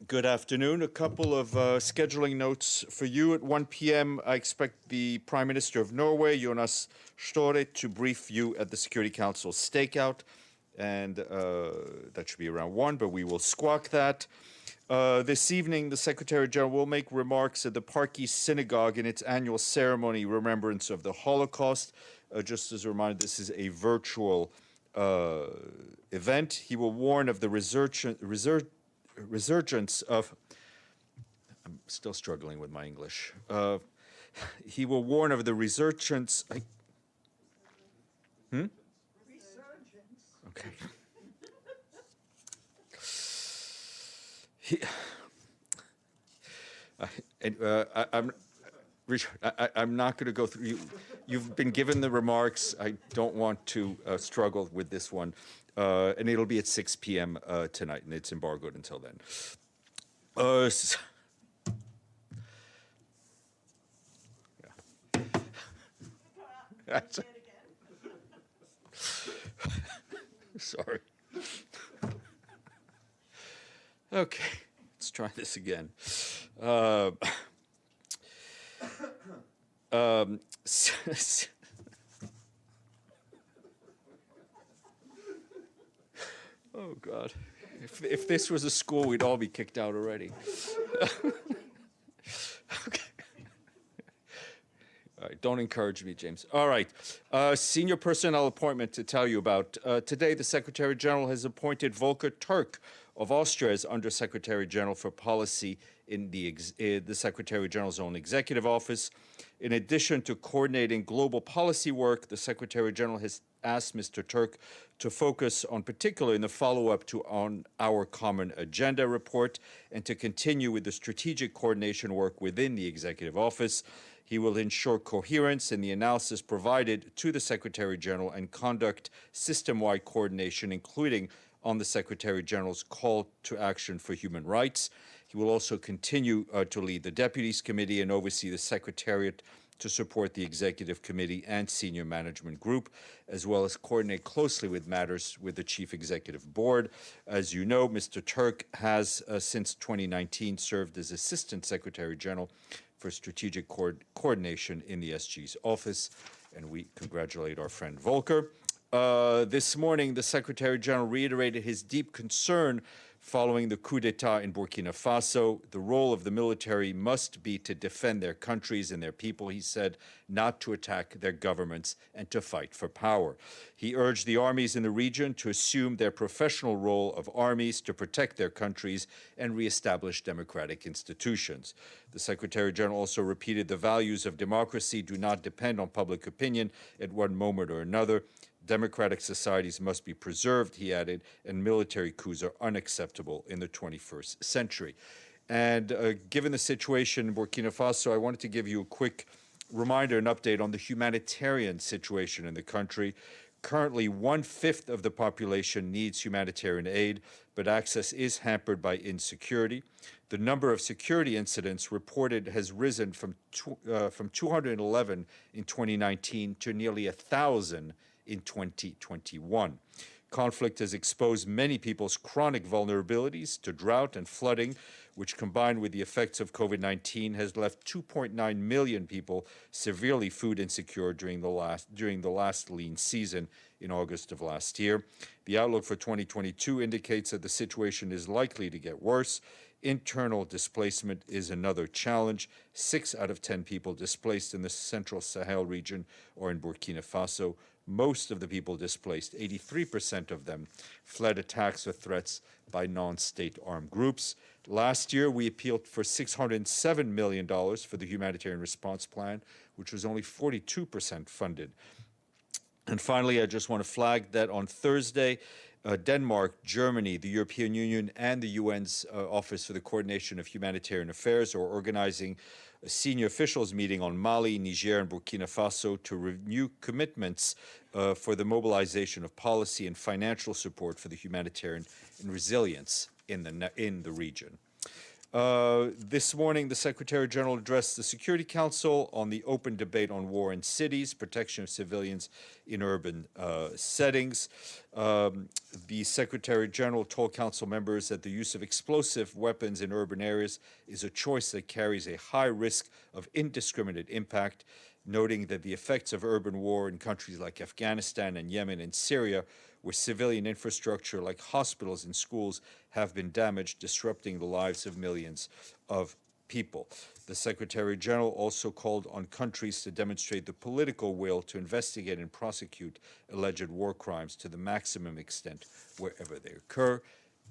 Good afternoon. A couple of scheduling notes for you. At 1 p.m., I expect the Prime Minister of Norway, Jonas Støre, to brief you at the Security Council stakeout. And that should be around 1, but we will squawk that. This evening, the Secretary General will make remarks at the Park East Synagogue in its annual ceremony, remembrance of the Holocaust. Just as a reminder, this is a virtual event. He will warn of the resurgence of, I'm still struggling with my English. He will warn of the resurgence. Resurgence. Okay. I'm not going to go through. You've been given the remarks. I don't want to struggle with this one. And it'll be at 6 p.m. Tonight, and it's embargoed until then. Yeah. Sorry. Okay, let's try this again. Oh, God. If this was a school, we'd all be kicked out already. Okay. All right, don't encourage me, James. All right. Senior personnel appointment to tell you about. Today, the Secretary General has appointed Volker Turk of Austria as Undersecretary General for Policy in the Secretary General's own executive office. In addition to coordinating global policy work, the Secretary General has asked Mr. Turk to focus on particular in the follow-up to on our common agenda report and to continue with the strategic coordination work within the executive office. He will ensure coherence in the analysis provided to the Secretary General and conduct system-wide coordination, including on the Secretary General's call to action for human rights. He will also continue to lead the Deputies Committee and oversee the Secretariat to support the Executive Committee and Senior Management Group, as well as coordinate closely with matters with the Chief Executive Board. As you know, Mr. Turk has, since 2019, served as Assistant Secretary General for Strategic Coordination in the SG's office, and we congratulate our friend Volker. This morning, the Secretary General reiterated his deep concern following the coup d'etat in Burkina Faso. The role of the military must be to defend their countries and their people, he said, not to attack their governments and to fight for power. He urged the armies in the region to assume their professional role of armies to protect their countries and reestablish democratic institutions. The Secretary General also repeated the values of democracy do not depend on public opinion at one moment or another. Democratic societies must be preserved, he added, and military coups are unacceptable in the 21st century. And given the situation in Burkina Faso, I wanted to give you a quick reminder and update on the humanitarian situation in the country. Currently, 1/5 of the population needs humanitarian aid, but access is hampered by insecurity. The number of security incidents reported has risen from 211 in 2019 to nearly 1,000 in 2021. Conflict has exposed many people's chronic vulnerabilities to drought and flooding, which combined with the effects of COVID-19 has left 2.9 million people severely food insecure during the last lean season in August of last year. The outlook for 2022 indicates that the situation is likely to get worse. Internal displacement is another challenge. 6 out of 10 people displaced in the Central Sahel region or in Burkina Faso. Most of the people displaced, 83% of them, fled attacks or threats by non-state armed groups. Last year, we appealed for $607 million for the humanitarian response plan, which was only 42% funded. And finally, I just want to flag that on Thursday, Denmark, Germany, the European Union, and the UN's Office for the Coordination of Humanitarian Affairs are organizing a senior officials meeting on Mali, Niger, and Burkina Faso to renew commitments for the mobilization of policy and financial support for the humanitarian and resilience in the region. This morning, the Secretary General addressed the Security Council on the open debate on war in cities, protection of civilians in urban settings. The Secretary General told Council members that the use of explosive weapons in urban areas is a choice that carries a high risk of indiscriminate impact, noting that the effects of urban war in countries like Afghanistan and Yemen and Syria, where civilian infrastructure like hospitals and schools have been damaged, disrupting the lives of millions of people. The Secretary General also called on countries to demonstrate the political will to investigate and prosecute alleged war crimes to the maximum extent wherever they occur.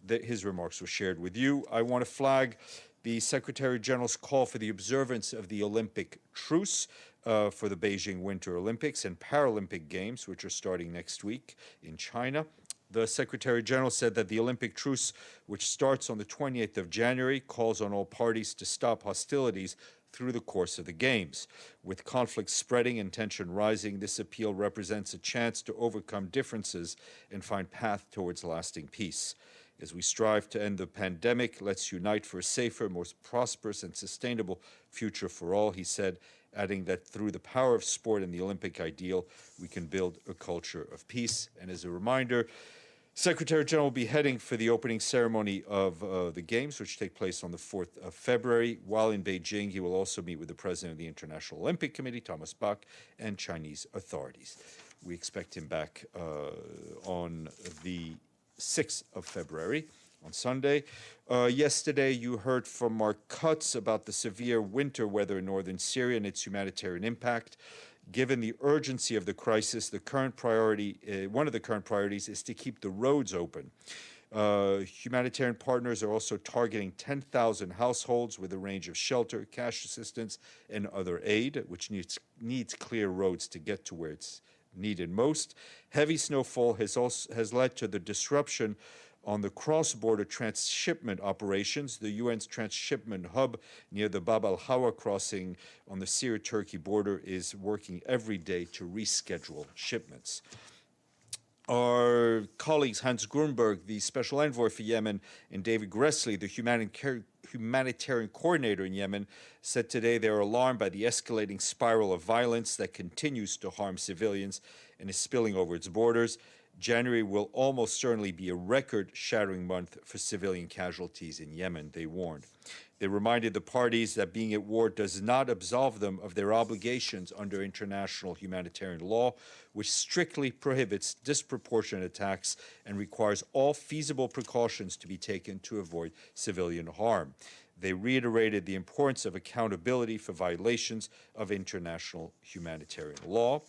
His remarks were shared with you. I want to flag the Secretary General's call for the observance of the Olympic truce for the Beijing Winter Olympics and Paralympic Games, which are starting next week in China. The Secretary General said that the Olympic truce, which starts on the 28th of January, calls on all parties to stop hostilities through the course of the Games. With conflict spreading and tension rising, this appeal represents a chance to overcome differences and find path towards lasting peace. As we strive to end the pandemic, let's unite for a safer, more prosperous, and sustainable future for all, he said, adding that through the power of sport and the Olympic ideal, we can build a culture of peace. And as a reminder, Secretary General will be heading for the opening ceremony of the Games, which take place on the 4th of February. While in Beijing, he will also meet with the President of the International Olympic Committee, Thomas Bach, and Chinese authorities. We expect him back on the 6th of February, on Sunday. Yesterday, you heard from Mark Cutts about the severe winter weather in northern Syria and its humanitarian impact. Given the urgency of the crisis, the current priority, one of the current priorities is to keep the roads open. Humanitarian partners are also targeting 10,000 households with a range of shelter, cash assistance, and other aid, which needs clear roads to get to where it's needed most. Heavy snowfall has led to the disruption on the cross-border transshipment operations. The UN's transshipment hub near the Bab al-Hawa crossing on the Syria-Turkey border is working every day to reschedule shipments. Our colleagues Hans Grunberg, the special envoy for Yemen, and David Gressley, the humanitarian coordinator in Yemen, said today they are alarmed by the escalating spiral of violence that continues to harm civilians and is spilling over its borders. January will almost certainly be a record-shattering month for civilian casualties in Yemen, they warned. They reminded the parties that being at war does not absolve them of their obligations under international humanitarian law, which strictly prohibits disproportionate attacks and requires all feasible precautions to be taken to avoid civilian harm. They reiterated the importance of accountability for violations of international humanitarian law.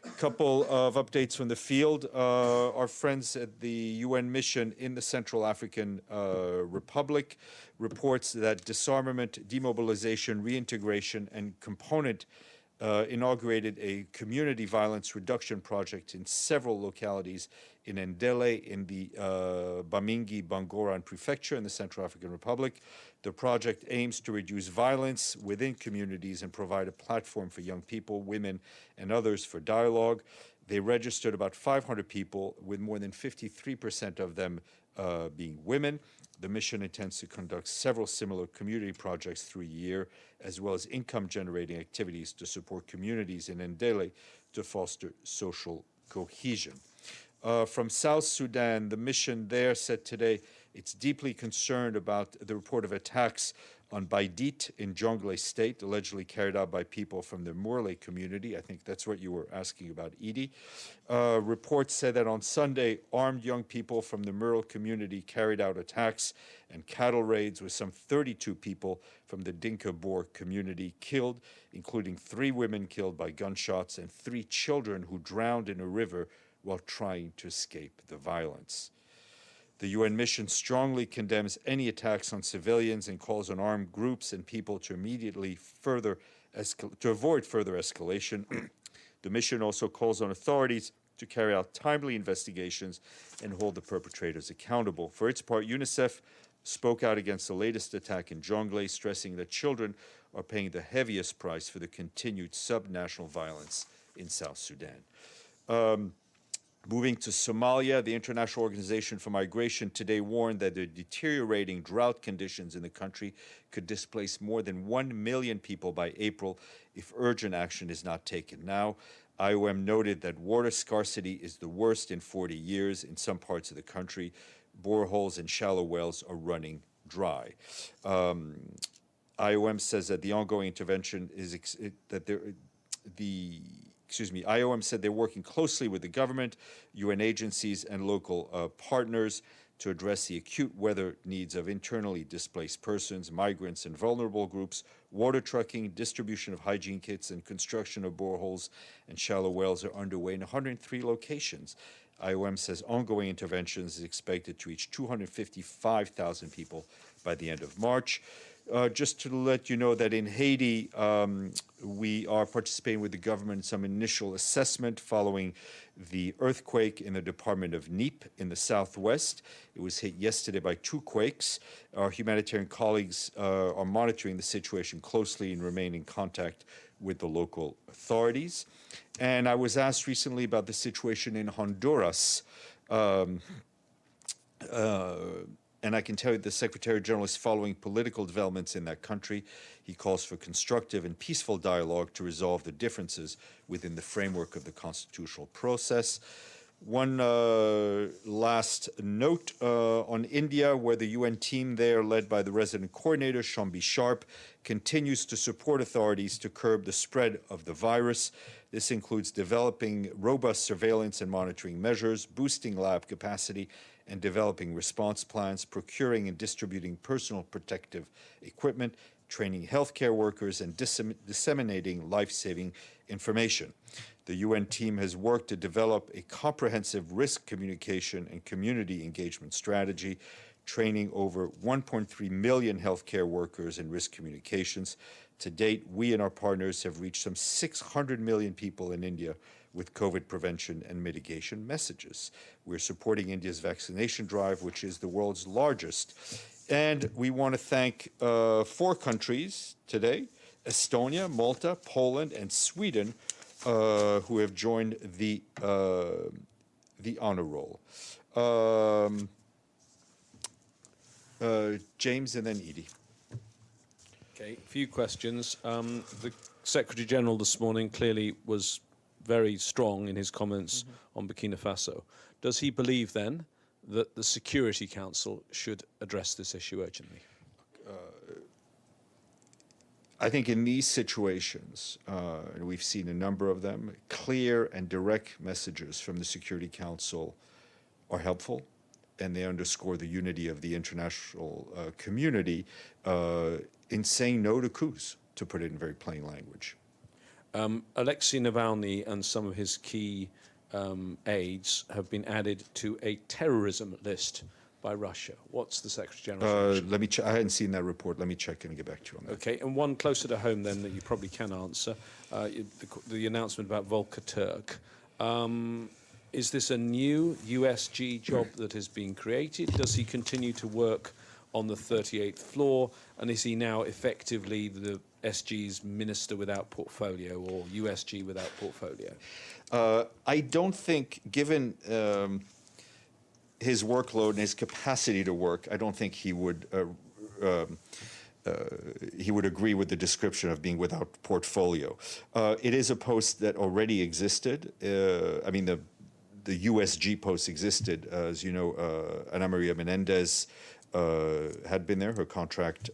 A couple of updates from the field. Our friends at the UN mission in the Central African Republic reports that disarmament, demobilization, reintegration, and component inaugurated a community violence reduction project in several localities in Ndele, in the Bamingi Bangoran prefecture in the Central African Republic. The project aims to reduce violence within communities and provide a platform for young people, women, and others for dialogue. They registered about 500 people, with more than 53% of them being women. The mission intends to conduct several similar community projects through a year, as well as income-generating activities to support communities in Ndele to foster social cohesion. From South Sudan, the mission there said today it's deeply concerned about the report of attacks on Baidit in Jonglei State, allegedly carried out by people from the Murle community. I think that's what you were asking about, Edie. Reports said that on Sunday, armed young people from the Murle community carried out attacks and cattle raids with some 32 people from the Dinka Boer community killed, including 3 women killed by gunshots and 3 children who drowned in a river while trying to escape the violence. The UN mission strongly condemns any attacks on civilians and calls on armed groups and people to immediately avoid further escalation. The mission also calls on authorities to carry out timely investigations and hold the perpetrators accountable. For its part, UNICEF spoke out against the latest attack in Jonglei, stressing that children are paying the heaviest price for the continued subnational violence in South Sudan. Moving to Somalia, the International Organization for Migration today warned that the deteriorating drought conditions in the country could displace more than 1 million people by April if urgent action is not taken now. IOM noted that water scarcity is the worst in 40 years in some parts of the country. Boreholes and shallow wells are running dry. IOM says that the ongoing intervention is IOM said they're working closely with the government, UN agencies, and local partners to address the acute weather needs of internally displaced persons, migrants, and vulnerable groups. Water trucking, distribution of hygiene kits, and construction of boreholes and shallow wells are underway in 103 locations. IOM says ongoing interventions is expected to reach 255,000 people by the end of March. Just to let you know that in Haiti, we are participating with the government in some initial assessment following the earthquake in the department of Nip in the southwest. It was hit yesterday by 2 quakes. Our humanitarian colleagues are monitoring the situation closely and remain in contact with the local authorities. And I was asked recently about the situation in Honduras. And I can tell you the Secretary General is following political developments in that country. He calls for constructive and peaceful dialogue to resolve the differences within the framework of the constitutional process. One last note on India, where the UN team there, led by the resident coordinator, Shambi Sharp, continues to support authorities to curb the spread of the virus. This includes developing robust surveillance and monitoring measures, boosting lab capacity, and developing response plans, procuring and distributing personal protective equipment, training healthcare workers, and disseminating life-saving information. The UN team has worked to develop a comprehensive risk communication and community engagement strategy, training over 1.3 million healthcare workers in risk communications. To date, we and our partners have reached some 600 million people in India with COVID prevention and mitigation messages. We're supporting India's vaccination drive, which is the world's largest. And we want to thank 4 countries today, Estonia, Malta, Poland, and Sweden, who have joined the honor roll. James and then Edie. Okay, a few questions. The Secretary General this morning clearly was very strong in his comments on Burkina Faso. Does he believe then that the Security Council should address this issue urgently? I think in these situations, and we've seen a number of them, clear and direct messages from the Security Council are helpful, and they underscore the unity of the international community in saying no to coups, to put it in very plain language. Alexei Navalny and some of his key aides have been added to a terrorism list by Russia. What's the Secretary General's Let me check. I hadn't seen that report. Let me check and get back to you on that. Okay, and one closer to home then that you probably can answer, the announcement about Volker Turk. Is this a new USG job that has been created? Does he continue to work on the 38th floor? And is he now effectively the SG's minister without portfolio, or USG without portfolio? I don't think, given his workload and his capacity to work, I don't think he would agree with the description of being without portfolio. It is a post that already existed. I mean, the USG post existed. As you know, Ana Maria Menendez had been there. Her contract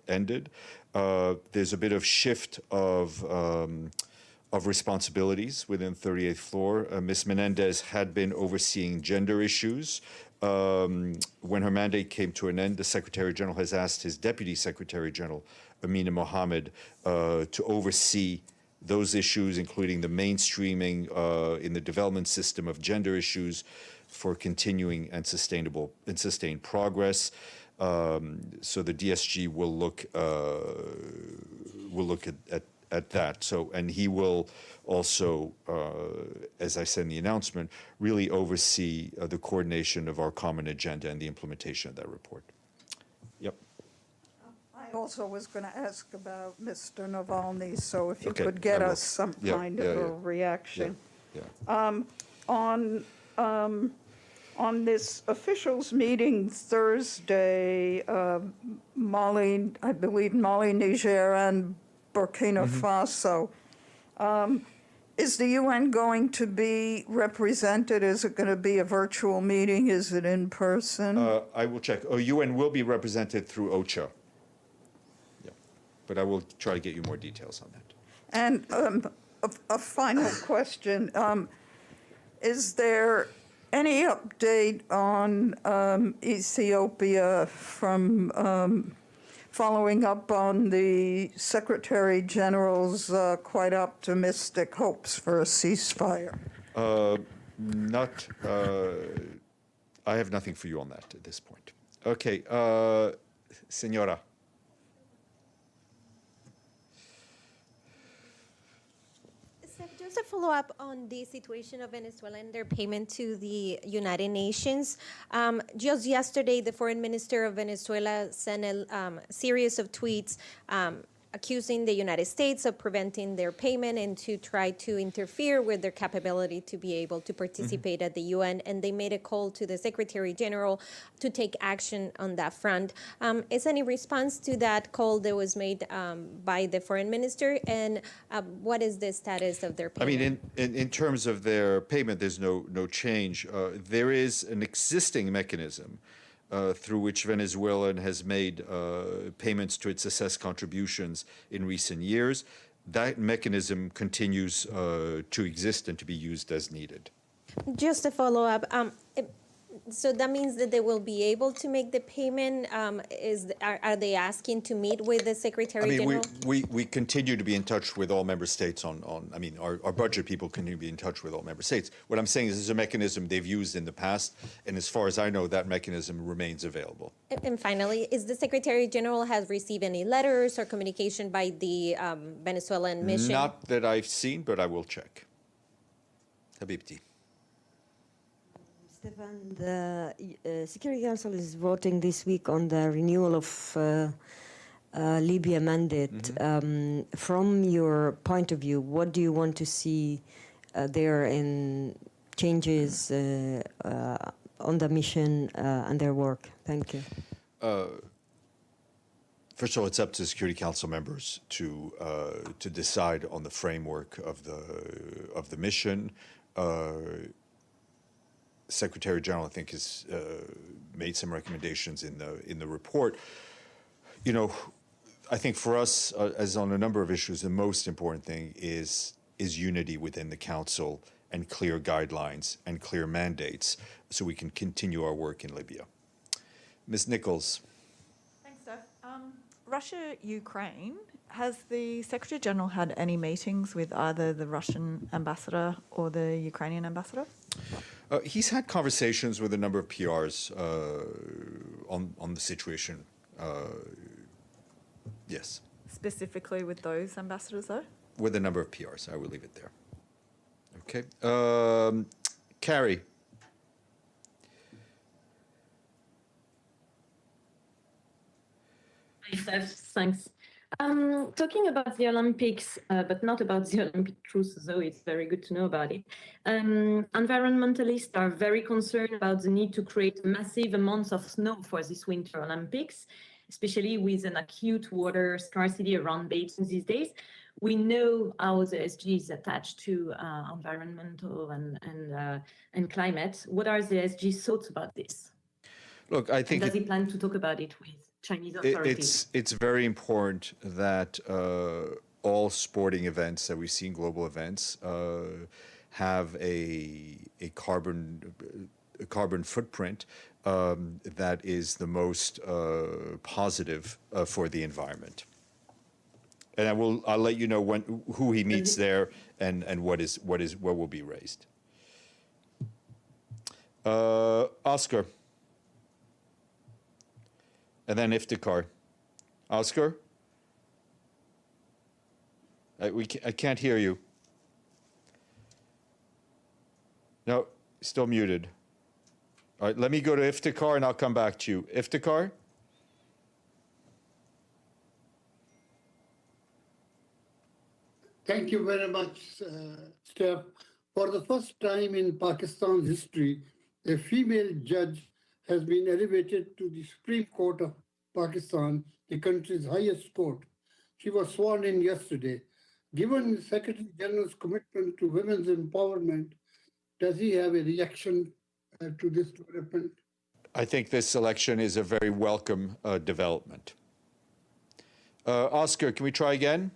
ended. There's a bit of shift of responsibilities within 38th floor. Ms. Menendez had been overseeing gender issues. When her mandate came to an end, the Secretary General has asked his Deputy Secretary General, Amina Mohammed, to oversee those issues, including the mainstreaming in the development system of gender issues for continuing and sustained progress. So the DSG will look at that. So, and he will also, as I said in the announcement, really oversee the coordination of our common agenda and the implementation of that report. Yep. I also was going to ask about Mr. Navalny, so if you Okay, could get I will. us some Yeah, kind of a reaction. On this officials meeting Thursday, Mali, I believe Mali, Niger, and Burkina Faso, is the UN going to be represented? Is it going to be a virtual meeting? Is it in person? I will check. UN will be represented through OCHA. Yeah, but I will try to get you more details on that. And a final question. Is there any update on Ethiopia from following up on the Secretary General's quite optimistic hopes for a ceasefire? I have nothing for you on that at this point. Okay, Senora. Just a follow-up on the situation of Venezuela and their payment to the United Nations. Just yesterday, the foreign minister of Venezuela sent a series of tweets accusing the United States of preventing their payment and to try to interfere with their capability to be able to participate at the UN. And they made a call to the Secretary General to take action on that front. Is any response to that call that was made by the foreign minister? And what is the status of their payment? I mean, in terms of their payment, there's no change. There is an existing mechanism through which Venezuela has made payments to its assessed contributions in recent years. That mechanism continues to exist and to be used as needed. Just a follow-up. So that means that they will be able to make the payment. Are they asking to meet with the Secretary General? We continue to be in touch with all member states our budget people continue to be in touch with all member states. What I'm saying is this is a mechanism they've used in the past, and as far as I know, that mechanism remains available. And finally, is the Secretary General has received any letters or communication by the Venezuelan mission? Not that I've seen, but I will check. Habibti. Stefan, the Security Council is voting this week on the renewal of Libya mandate. From your point of view, what do you want to see there in changes on the mission and their work? Thank you. First of all, it's up to Security Council members to decide on the framework of the mission. Secretary General, I think, has made some recommendations in the report. You know, I think for us, as on a number of issues, the most important thing is unity within the Council and clear guidelines and clear mandates, so we can continue our work in Libya. Ms. Nichols. Thanks, Steph. Russia, Ukraine. Has the Secretary General had any meetings with either the Russian ambassador or the Ukrainian ambassador? He's had conversations with a number of PRs on the situation. Yes. Specifically with those ambassadors, though? With a number of PRs. I will leave it there. Okay. Carrie. Hi, Steph. Thanks. Talking about the Olympics, but not about the Olympic truth, though it's very good to know about it. Environmentalists are very concerned about the need to create massive amounts of snow for this Winter Olympics, especially with an acute water scarcity around basins these days. We know how the SG is attached to environmental and climate. What are the SG's thoughts about this? Look, I think does he plan to talk about it with Chinese authorities? It's very important that all sporting events that we see in global events have a carbon footprint that is the most positive for the environment. And I'll let you know who he meets there and what will be raised. Oscar. And then Iftikhar. Oscar? I can't hear you. No, still muted. All right, let me go to Iftikhar and I'll come back to you. Iftikhar? Thank you very much, Steph. For the first time in Pakistan's history, a female judge has been elevated to the Supreme Court of Pakistan, the country's highest court. She was sworn in yesterday. Given the Secretary General's commitment to women's empowerment, does he have a reaction to this development? I think this election is a very welcome development. Oscar, can we try again?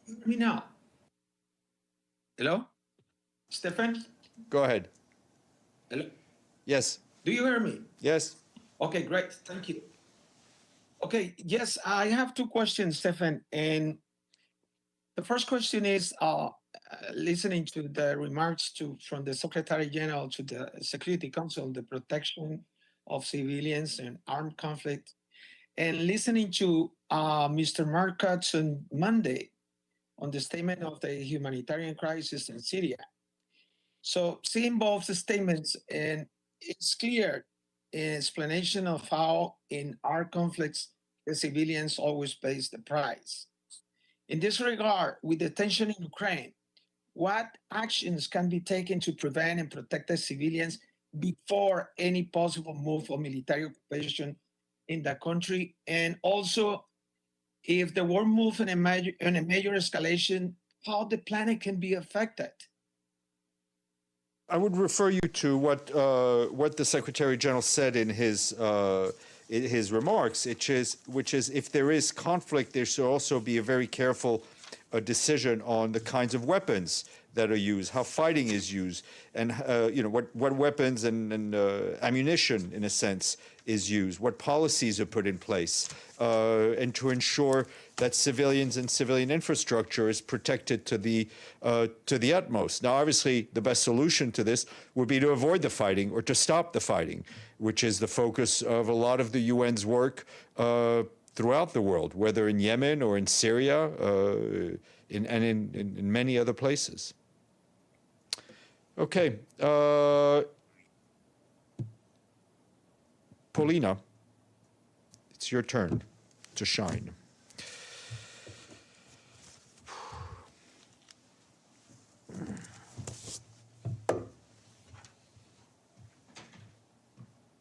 Hear me now. Hello? Stefan? Go ahead. Hello? Yes. Do you hear me? Yes. Okay, great. Thank you. Okay, yes, I have two questions, Stefan. And the first question is, listening to the remarks from the Secretary General to the Security Council, the protection of civilians and armed conflict, and listening to Mr. Markot's on Monday on the statement of the humanitarian crisis in Syria. So seeing both the statements, and it's clear in explanation of how in our conflicts, the civilians always pays the price. In this regard, with the tension in Ukraine, what actions can be taken to prevent and protect the civilians before any possible move of military occupation in the country? And also, if the war moves in a major escalation, how the planet can be affected? I would refer you to what the Secretary General said in his remarks, which is if there is conflict, there should also be a very careful decision on the kinds of weapons that are used, how fighting is used, and what weapons and ammunition, in a sense, is used, what policies are put in place, and to ensure that civilians and civilian infrastructure is protected to the utmost. Now, obviously, the best solution to this would be to avoid the fighting or to stop the fighting, which is the focus of a lot of the UN's work throughout the world, whether in Yemen or in Syria, and in many other places. Okay. Paulina, it's your turn to shine.